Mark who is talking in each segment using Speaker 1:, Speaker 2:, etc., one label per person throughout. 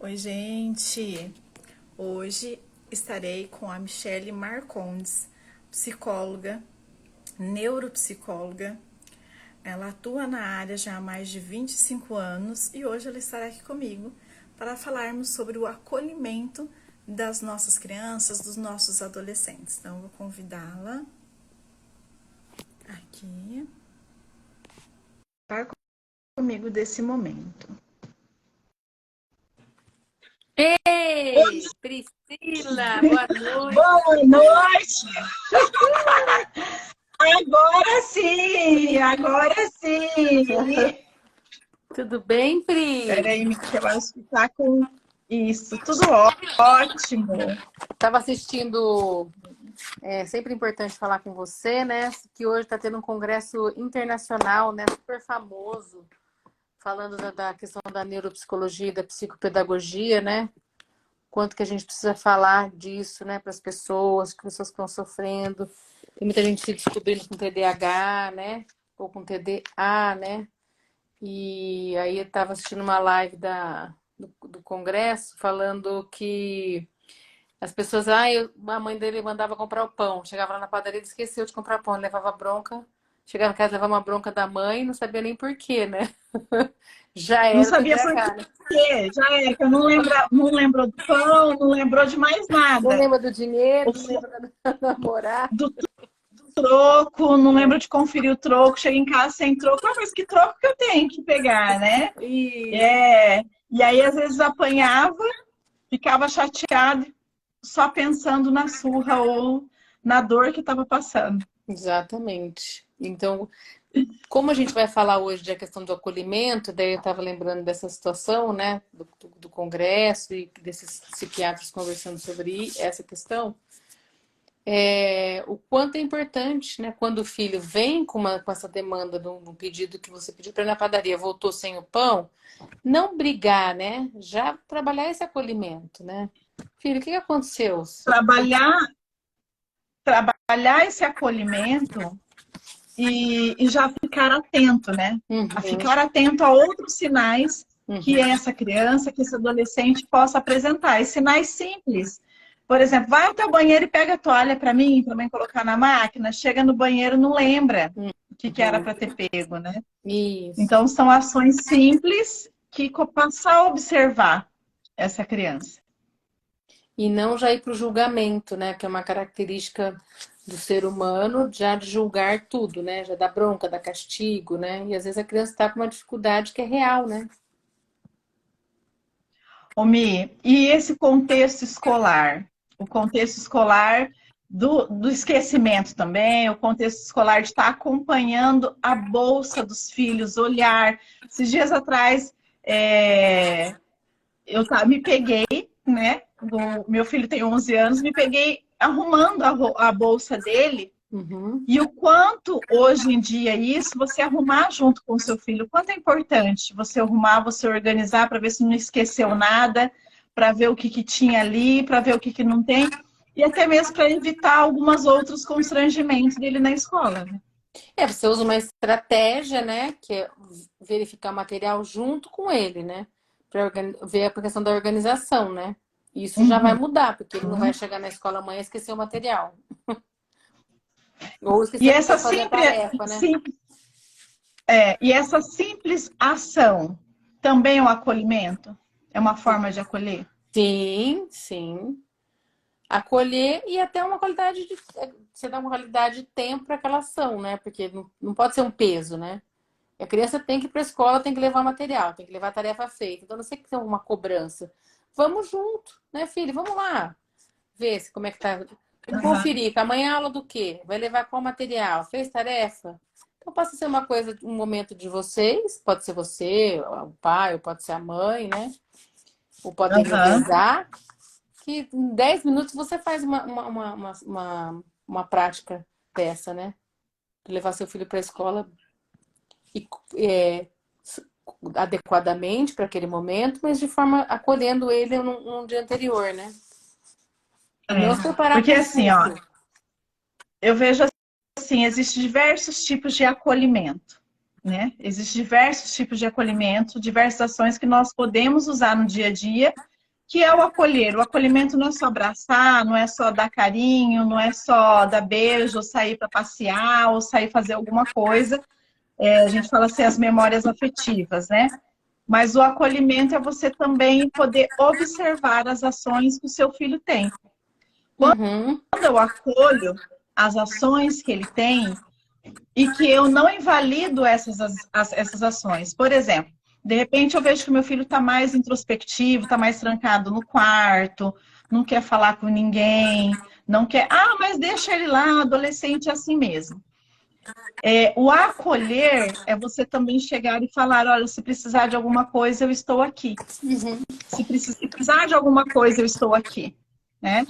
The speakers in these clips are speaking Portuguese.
Speaker 1: Oi, gente! Hoje estarei com a Michele Marcondes, psicóloga, neuropsicóloga. Ela atua na área já há mais de 25 anos e hoje ela estará aqui comigo para falarmos sobre o acolhimento das nossas crianças, dos nossos adolescentes. Então, eu vou convidá-la aqui para comigo desse momento.
Speaker 2: Ei, Priscila, boa noite.
Speaker 3: Boa noite! Agora sim! Agora sim!
Speaker 2: Tudo bem, Pri?
Speaker 3: Peraí, que eu acho que tá com isso. Tudo ótimo.
Speaker 2: Estava assistindo, é sempre importante falar com você, né? Que hoje está tendo um congresso internacional, né? Super famoso, falando da questão da neuropsicologia e da psicopedagogia, né? Quanto que a gente precisa falar disso, né? Para as pessoas que estão sofrendo. Tem muita gente se descobrindo com TDAH, né? Ou com TDA, né? E aí eu estava assistindo uma live do congresso falando que as pessoas, a mãe dele mandava comprar o pão, chegava lá na padaria e esqueceu de comprar pão, levava bronca, chegava em casa levava uma bronca da mãe, não sabia nem por quê, né? Já
Speaker 3: Não
Speaker 2: era o
Speaker 3: sabia por
Speaker 2: TDAH, né?
Speaker 3: quê. Já é que eu não lembrou do pão, não lembrou de mais
Speaker 2: Não
Speaker 3: nada.
Speaker 2: lembra do dinheiro, não lembra da namorar.
Speaker 3: Do troco, não lembro de conferir o troco. Chega em casa sem troco. Ah, mas que troco que eu tenho que pegar, né?
Speaker 2: Isso,
Speaker 3: É. E aí, às vezes, apanhava, ficava chateado, só pensando na surra ou na dor que estava passando.
Speaker 2: exatamente. Então, como a gente vai falar hoje da questão do acolhimento, daí eu estava lembrando dessa situação, né, do congresso e desses psiquiatras conversando sobre essa questão, o quanto é importante, né, quando o filho vem com essa demanda de um pedido que você pediu para ir na padaria, voltou sem o pão, não brigar, né, já trabalhar esse acolhimento, né. Filho, o que aconteceu?
Speaker 3: Trabalhar esse acolhimento e já ficar atento, né? A
Speaker 2: Uhum,
Speaker 3: ficar atento a outros sinais que
Speaker 2: uhum.
Speaker 3: essa criança, que esse adolescente possa apresentar. E sinais simples. Por exemplo, vai até o banheiro e pega a toalha para mim colocar na máquina. Chega no banheiro, não lembra o que era para ter pego, né?
Speaker 2: Isso.
Speaker 3: Então, são ações simples que passar a observar essa criança.
Speaker 2: E não já ir para o julgamento, né? Que é uma característica do ser humano, já de julgar tudo, né? Já dá bronca, dá castigo, né? E às vezes a criança está com uma dificuldade que é real, né?
Speaker 3: Mi, e esse contexto escolar? O contexto escolar do esquecimento também, o contexto escolar de estar acompanhando a bolsa dos filhos, olhar. Esses dias atrás, me peguei, né? Meu filho tem 11 anos, me peguei arrumando a bolsa dele.
Speaker 2: Uhum.
Speaker 3: E o quanto hoje em dia isso, você arrumar junto com o seu filho, o quanto é importante você arrumar, você organizar para ver se não esqueceu nada, para ver o que tinha ali, para ver o que não tem, e até mesmo para evitar alguns outros constrangimentos dele na escola, né?
Speaker 2: Você usa uma estratégia, né? Que é verificar o material junto com ele, né? Para ver a questão da organização, né? Isso já vai
Speaker 3: Uhum.
Speaker 2: mudar, porque ele não vai chegar na escola amanhã e esquecer o material. Ou
Speaker 3: E
Speaker 2: esquecer para fazer a tarefa, né?
Speaker 3: e essa simples ação também é um acolhimento? É uma forma de acolher?
Speaker 2: Sim, sim. Acolher e até uma qualidade de você dá uma qualidade de tempo para aquela ação, né? Porque não pode ser um peso, né? A criança tem que ir para a escola, tem que levar material, tem que levar a tarefa feita. Então, não sei que tem uma cobrança. Vamos junto, né, filho? Vamos lá ver como é que tá. Vamos
Speaker 3: Uhum.
Speaker 2: conferir. Que amanhã é aula do quê? Vai levar qual material? Fez tarefa? Então, passa a ser uma coisa, um momento de vocês. Pode ser você, o pai, ou pode ser a mãe, né? Ou podem
Speaker 3: Uhum.
Speaker 2: revezar. Que em 10 minutos você faz uma prática dessa, né? Levar seu filho para a escola e, é, adequadamente para aquele momento, mas de forma acolhendo ele num dia anterior, né? E não se preparar
Speaker 3: Porque
Speaker 2: para o
Speaker 3: assim, ó,
Speaker 2: susto.
Speaker 3: eu vejo assim, existem diversos tipos de acolhimento, né? Existem diversos tipos de acolhimento, diversas ações que nós podemos usar no dia a dia que é o acolher. O acolhimento não é só abraçar, não é só dar carinho, não é só dar beijo, ou sair para passear, ou sair fazer alguma coisa. A gente fala assim, as memórias afetivas, né? Mas o acolhimento é você também poder observar as ações que o seu filho tem.
Speaker 2: Uhum.
Speaker 3: Quando eu acolho as ações que ele tem e que eu não invalido essas ações. Por exemplo, de repente eu vejo que o meu filho está mais introspectivo, está mais trancado no quarto, não quer falar com ninguém, não quer... Ah, mas deixa ele lá, adolescente é assim mesmo. O acolher é você também chegar e falar, olha, se precisar de alguma coisa, eu estou aqui.
Speaker 2: Uhum.
Speaker 3: Se precisar de alguma coisa, eu estou aqui. Né?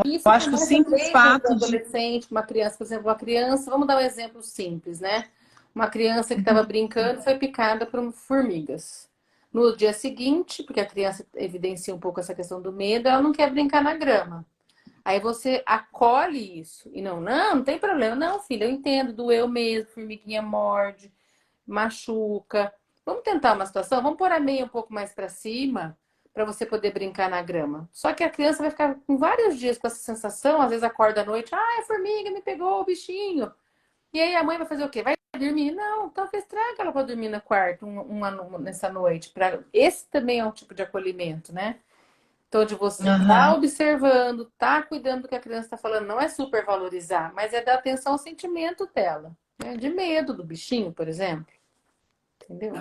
Speaker 2: Isso
Speaker 3: Eu acho que o
Speaker 2: começa
Speaker 3: simples
Speaker 2: desde o
Speaker 3: fato de...
Speaker 2: adolescente, uma criança, por exemplo, uma criança, vamos dar um exemplo simples, né? Uma criança que estava brincando foi picada por formigas. No dia seguinte, porque a criança evidencia um pouco essa questão do medo, ela não quer brincar na grama. Aí você acolhe isso. E não tem problema. Não, filha, eu entendo, doeu mesmo, formiguinha morde, machuca. Vamos tentar uma situação? Vamos pôr a meia um pouco mais para cima para você poder brincar na grama. Só que a criança vai ficar com vários dias com essa sensação, às vezes acorda à noite, a formiga me pegou, o bichinho. E aí a mãe vai fazer o quê? Vai dormir? Não, talvez traga ela para dormir no quarto nessa noite. Esse também é um tipo de acolhimento, né? Então, de você estar observando, estar cuidando do que a criança está falando, não é supervalorizar, mas é dar atenção ao sentimento dela, né? De medo do bichinho, por exemplo. Entendeu?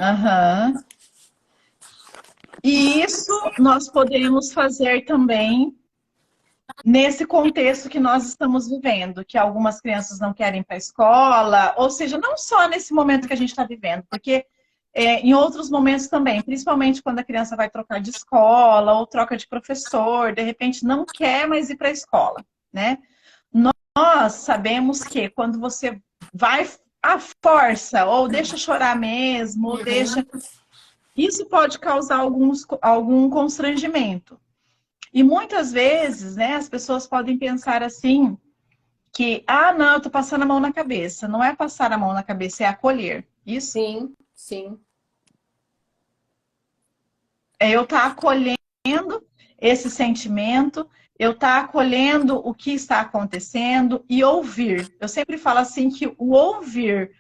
Speaker 3: E isso nós podemos fazer também nesse contexto que nós estamos vivendo, que algumas crianças não querem ir para a escola, ou seja, não só nesse momento que a gente está vivendo, porque em outros momentos também, principalmente quando a criança vai trocar de escola ou troca de professor, de repente não quer mais ir para a escola, né? Nós sabemos que quando você vai à força, ou deixa chorar mesmo, ou deixa... Isso pode causar algum constrangimento. E muitas vezes, né, as pessoas podem pensar assim, que, não, eu tô passando a mão na cabeça. Não é passar a mão na cabeça, é acolher. Isso?
Speaker 2: Sim, sim.
Speaker 3: É eu estar acolhendo esse sentimento, eu estar acolhendo o que está acontecendo e ouvir. Eu sempre falo assim que o ouvir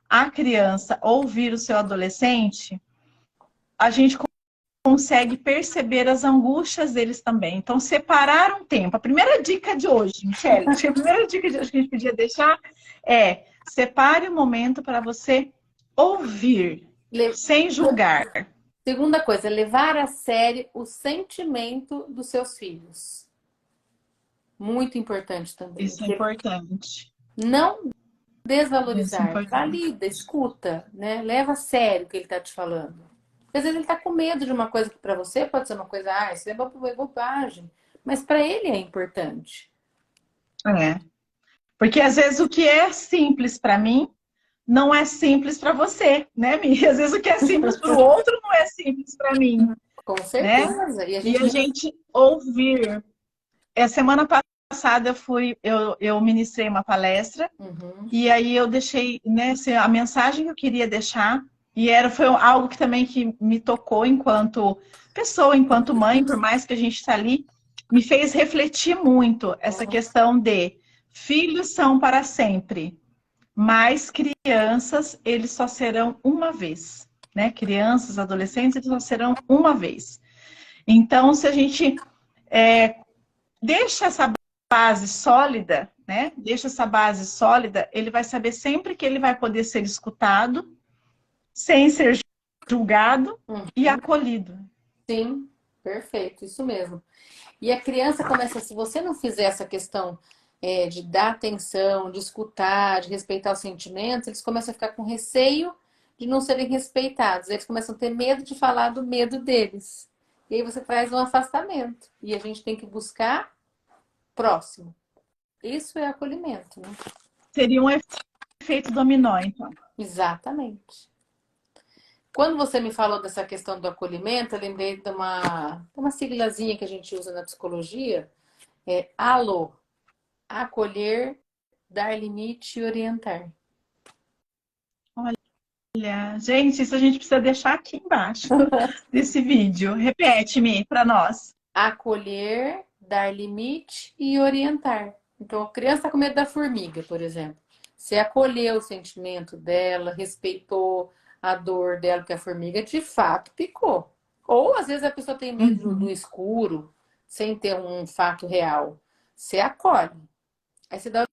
Speaker 3: a criança, ouvir o seu adolescente, a gente consegue perceber as angústias deles também. Então, separar um tempo. A primeira dica de hoje, Michele, a primeira dica de hoje que a gente podia deixar é separe um momento para você ouvir, sem julgar.
Speaker 2: Segunda coisa, levar a sério o sentimento dos seus filhos. Muito importante também.
Speaker 3: Isso é importante.
Speaker 2: Não desvalorizar.
Speaker 3: Isso é importante.
Speaker 2: Valida, escuta, né? Leva a sério o que ele está te falando. Porque às vezes ele está com medo de uma coisa que para você pode ser uma coisa, isso é bobagem. Mas para ele é importante.
Speaker 3: Porque às vezes o que é simples para mim não é simples para você, né, Mi? Às vezes o que é simples para o outro não é simples para mim.
Speaker 2: Com certeza.
Speaker 3: Né? E a gente ouvir. Semana passada eu ministrei uma palestra e aí eu deixei, né, a mensagem que eu queria deixar e foi algo que também que me tocou enquanto pessoa, enquanto mãe, por mais que a gente está ali, me fez refletir muito essa questão de filhos são para sempre, mas crianças, eles só serão uma vez, né? Crianças, adolescentes, eles só serão uma vez. Então, se a gente deixa essa base sólida, né? Deixa essa base sólida, ele vai saber sempre que ele vai poder ser escutado, sem ser julgado e acolhido.
Speaker 2: Sim, perfeito, isso mesmo. E a criança começa, se você não fizer essa questão de dar atenção, de escutar, de respeitar os sentimentos, eles começam a ficar com receio de não serem respeitados. Eles começam a ter medo de falar do medo deles. E aí você faz um afastamento. E a gente tem que buscar próximo. Isso é acolhimento, né?
Speaker 3: Seria um efeito dominó, então.
Speaker 2: Exatamente. Quando você me falou dessa questão do acolhimento, eu lembrei de uma siglazinha que a gente usa na psicologia. ALO. Acolher, dar limite e orientar.
Speaker 3: Olha, gente, isso a gente precisa deixar aqui embaixo desse vídeo. Repete-me para nós.
Speaker 2: acolher, dar limite e orientar. Então, a criança está com medo da formiga, por exemplo. Você acolheu o sentimento dela, respeitou a dor dela, porque a formiga de fato picou. Ou às vezes a pessoa tem medo do
Speaker 3: Uhum.
Speaker 2: escuro, sem ter um fato real. Você acolhe. Aí você dá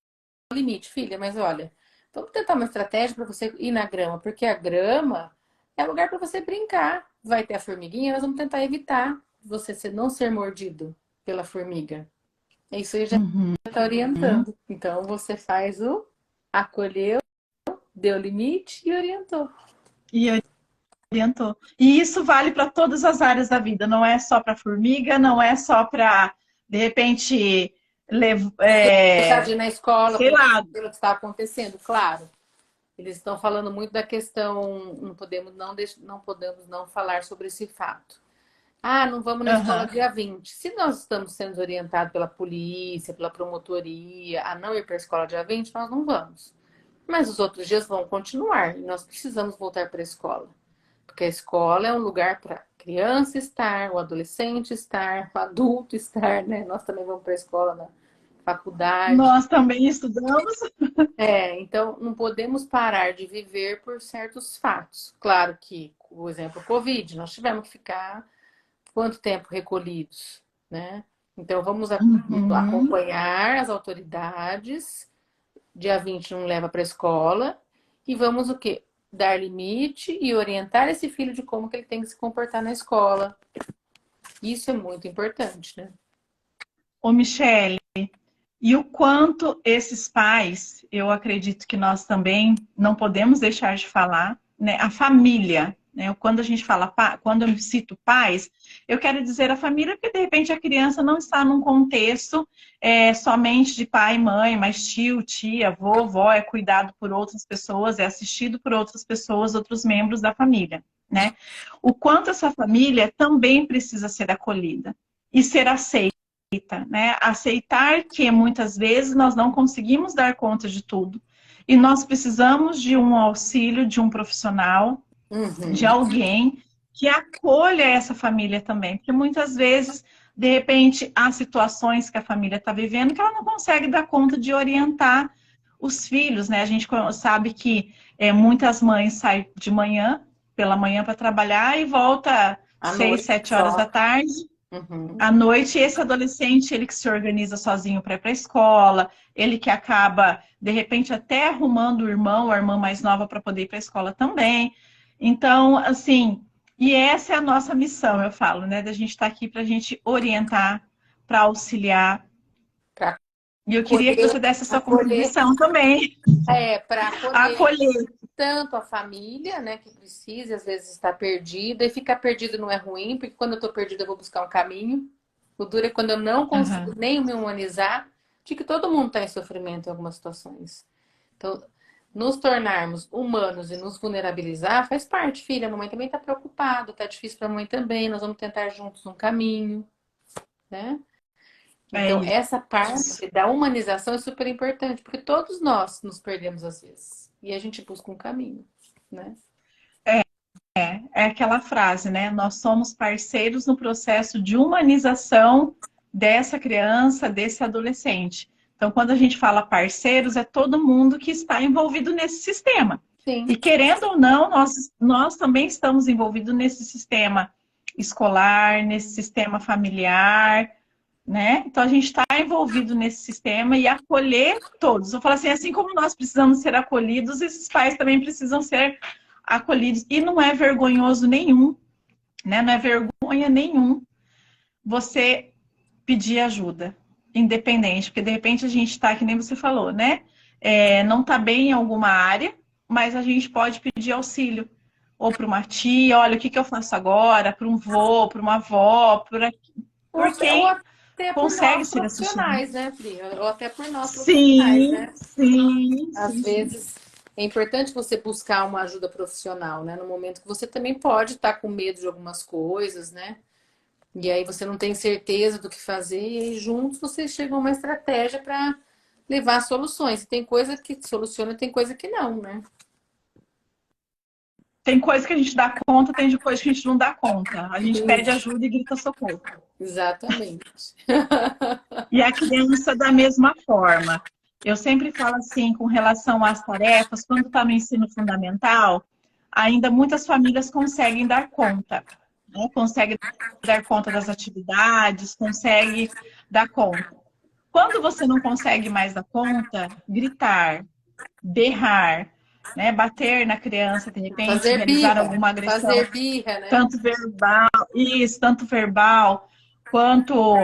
Speaker 2: o limite, filha, mas olha, vamos tentar uma estratégia para você ir na grama, porque a grama é lugar para você brincar. Vai ter a formiguinha, nós vamos tentar evitar você não ser mordido pela formiga. Isso aí já
Speaker 3: Uhum.
Speaker 2: está orientando. Então você faz o acolheu, deu limite e orientou.
Speaker 3: E orientou. E isso vale para todas as áreas da vida, não é só para formiga, não é só para, de repente,
Speaker 2: Deixar de ir na escola
Speaker 3: sei lá.
Speaker 2: pelo que está acontecendo, claro. Eles estão falando muito da questão, não podemos não falar sobre esse fato. Ah, não vamos na escola
Speaker 3: Aham.
Speaker 2: dia 20. Se nós estamos sendo orientados pela polícia, pela promotoria, a não ir para a escola dia 20, nós não vamos. Mas os outros dias vão continuar e nós precisamos voltar para a escola. Porque a escola é um lugar para a criança estar, o adolescente estar, o adulto estar, né? Nós também vamos para a escola na faculdade.
Speaker 3: Nós também estudamos.
Speaker 2: Então não podemos parar de viver por certos fatos. Claro que, por exemplo, o Covid, nós tivemos que ficar quanto tempo recolhidos, né? Então vamos
Speaker 3: Uhum.
Speaker 2: acompanhar as autoridades. Dia 20 não leva para a escola e vamos o quê? Dar limite e orientar esse filho de como que ele tem que se comportar na escola. Isso é muito importante, né?
Speaker 3: Ô, Michele, e o quanto esses pais, eu acredito que nós também não podemos deixar de falar, né? A família, né? Quando a gente fala, quando eu cito pais, eu quero dizer a família, porque de repente a criança não está num contexto somente de pai e mãe, mas tio, tia, avô, vó, é cuidado por outras pessoas, é assistido por outras pessoas, outros membros da família, né? O quanto essa família também precisa ser acolhida e ser aceita, né? Aceitar que muitas vezes nós não conseguimos dar conta de tudo e nós precisamos de um auxílio de um profissional, de
Speaker 2: Uhum.
Speaker 3: alguém que acolha essa família também, porque muitas vezes, de repente, há situações que a família está vivendo que ela não consegue dar conta de orientar os filhos, né? A gente sabe que muitas mães saem de manhã, pela manhã para trabalhar e volta
Speaker 2: À
Speaker 3: 6, 7 horas da
Speaker 2: só.
Speaker 3: tarde
Speaker 2: Uhum.
Speaker 3: à noite, esse adolescente, ele que se organiza sozinho para ir para a escola, ele que acaba, de repente, até arrumando o irmão ou a irmã mais nova para poder ir para a escola também. Então, assim, e essa é a nossa missão, eu falo, né? Da gente estar aqui para a gente orientar, para auxiliar.
Speaker 2: Para
Speaker 3: E eu queria que
Speaker 2: acolher,
Speaker 3: você desse a sua
Speaker 2: acolher,
Speaker 3: contribuição também,
Speaker 2: para
Speaker 3: a
Speaker 2: acolher
Speaker 3: acolher.
Speaker 2: tanto a família, né, que precisa, às vezes está perdida, e ficar perdido não é ruim, porque quando eu estou perdida eu vou buscar um caminho. O duro é quando eu não consigo
Speaker 3: Uhum.
Speaker 2: nem me humanizar, de que todo mundo está em sofrimento em algumas situações. Então, nos tornarmos humanos e nos vulnerabilizar faz parte, filha. A mamãe também está preocupada, está difícil para a mãe também, nós vamos tentar juntos um caminho, né?
Speaker 3: É
Speaker 2: Então,
Speaker 3: isso.
Speaker 2: essa parte da humanização é super importante, porque todos nós nos perdemos às vezes. E a gente busca um caminho, né?
Speaker 3: É aquela frase, né? Nós somos parceiros no processo de humanização dessa criança, desse adolescente. Então, quando a gente fala parceiros, é todo mundo que está envolvido nesse sistema.
Speaker 2: Sim.
Speaker 3: E querendo ou não, nós também estamos envolvidos nesse sistema escolar, nesse sistema familiar, né? Então, a gente está envolvido nesse sistema e acolher todos. Eu falo assim como nós precisamos ser acolhidos, esses pais também precisam ser acolhidos. E não é vergonhoso nenhum, né? Não é vergonha nenhum você pedir ajuda, independente, porque de repente a gente está, que nem você falou, né? Não está bem em alguma área, mas a gente pode pedir auxílio. Ou para uma tia, olha, o que eu faço agora? Para um vô, para uma avó, por
Speaker 2: Ou
Speaker 3: quem
Speaker 2: até por
Speaker 3: consegue
Speaker 2: nós
Speaker 3: ser assistido.
Speaker 2: profissionais, né, Pri? Ou até por nós profissionais,
Speaker 3: Sim,
Speaker 2: né?
Speaker 3: sim,
Speaker 2: Às
Speaker 3: sim, sim.
Speaker 2: vezes é importante você buscar uma ajuda profissional, né? No momento que você também pode estar com medo de algumas coisas, né? E aí você não tem certeza do que fazer, e aí juntos vocês chegam a uma estratégia para levar soluções. E tem coisa que soluciona, tem coisa que não, né?
Speaker 3: Tem coisa que a gente dá conta, tem de coisa que a gente não dá conta. A gente pede ajuda e grita socorro.
Speaker 2: Exatamente.
Speaker 3: E a criança da mesma forma. Eu sempre falo assim, com relação às tarefas, quando está no ensino fundamental, ainda muitas famílias conseguem dar conta, né? Conseguem dar conta das atividades, conseguem dar conta. Quando você não consegue mais dar conta, gritar, berrar, né? Bater na criança, de repente, realizar alguma agressão,
Speaker 2: fazer birra, né?
Speaker 3: tanto verbal, isso, tanto verbal quanto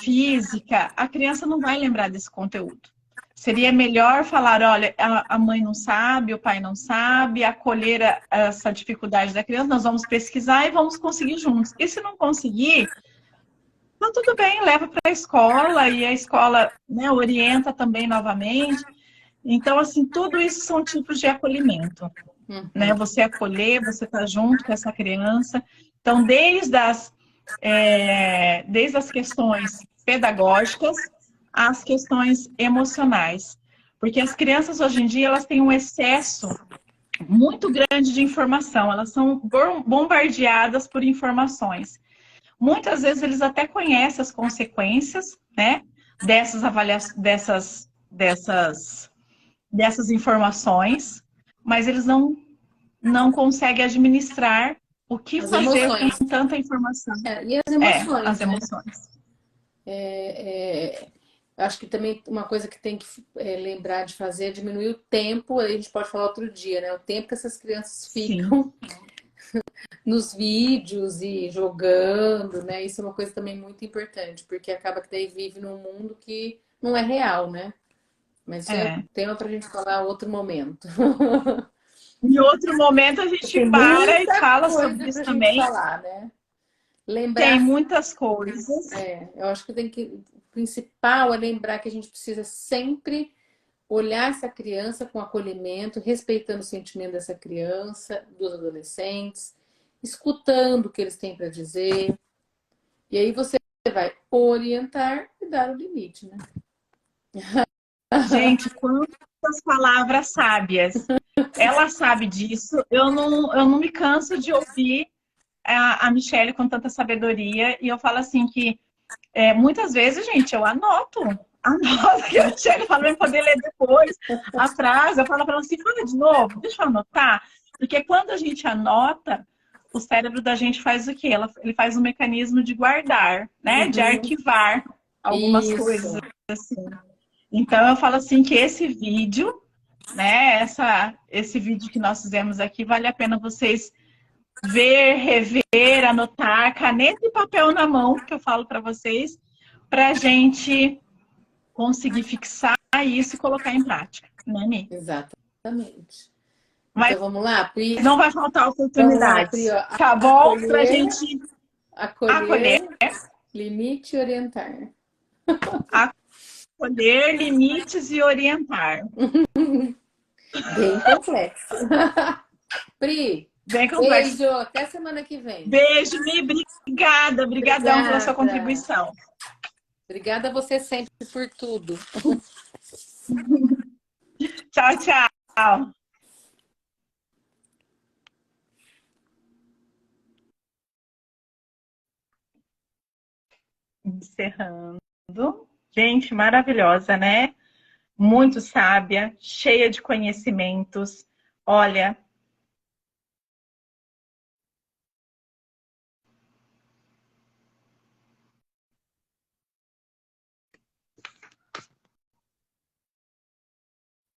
Speaker 3: física, a criança não vai lembrar desse conteúdo. Seria melhor falar, olha, a mãe não sabe, o pai não sabe, acolher essa dificuldade da criança, nós vamos pesquisar e vamos conseguir juntos. E se não conseguir, então tudo bem, leva para a escola e a escola, né, orienta também novamente. Então, assim, tudo isso são tipos de acolhimento. Né? Você acolher, você estar junto com essa criança. Então, desde as questões pedagógicas às questões emocionais. Porque as crianças, hoje em dia, elas têm um excesso muito grande de informação. Elas são bombardeadas por informações. Muitas vezes, eles até conhecem as consequências, né, dessas informações, mas eles não consegue administrar o que
Speaker 2: As
Speaker 3: fazer
Speaker 2: emoções.
Speaker 3: com tanta informação.
Speaker 2: E as emoções.
Speaker 3: As emoções.
Speaker 2: Eu acho que também uma coisa que tem que lembrar de fazer é diminuir o tempo, a gente pode falar outro dia, né? O tempo que essas crianças ficam nos vídeos e jogando, né? Isso é uma coisa também muito importante, porque acaba que daí vive num mundo que não é real, né? Mas isso é um tema pra gente falar outro momento.
Speaker 3: Em outro momento a gente para e fala sobre isso também.
Speaker 2: Falar, né? Lembrar,
Speaker 3: tem muitas coisas.
Speaker 2: Eu acho que o principal é lembrar que a gente precisa sempre olhar essa criança com acolhimento, respeitando o sentimento dessa criança, dos adolescentes, escutando o que eles têm para dizer. E aí você vai orientar e dar o limite, né?
Speaker 3: Gente, quantas palavras sábias. Ela sabe disso. Eu não me canso de ouvir a Michelle com tanta sabedoria. E eu falo assim que muitas vezes, gente, eu anoto que a Michelle fala para poder ler depois a frase. Eu falo para ela assim, fala de novo, deixa eu anotar. Porque quando a gente anota, o cérebro da gente faz o quê? Ele faz um mecanismo de guardar, né? De arquivar algumas coisas assim. Então, eu falo assim que esse vídeo, né, esse vídeo que nós fizemos aqui, vale a pena vocês ver, rever, anotar, caneta e papel na mão, que eu falo para vocês, para a gente conseguir fixar isso e colocar em prática, né, Mi?
Speaker 2: Exatamente.
Speaker 3: Mas
Speaker 2: então, vamos lá, Pri?
Speaker 3: Não vai faltar oportunidades. Tá bom? Para a gente
Speaker 2: acolher, limite e orientar.
Speaker 3: Acolher, limites e orientar.
Speaker 2: Bem complexo. Pri,
Speaker 3: bem complexo.
Speaker 2: Beijo, até semana que vem.
Speaker 3: Beijo, Mi, obrigada. Obrigadão pela sua contribuição.
Speaker 2: Obrigada a você sempre por tudo.
Speaker 3: Tchau, tchau. Encerrando. Gente, maravilhosa, né? Muito sábia, cheia de conhecimentos. Olha,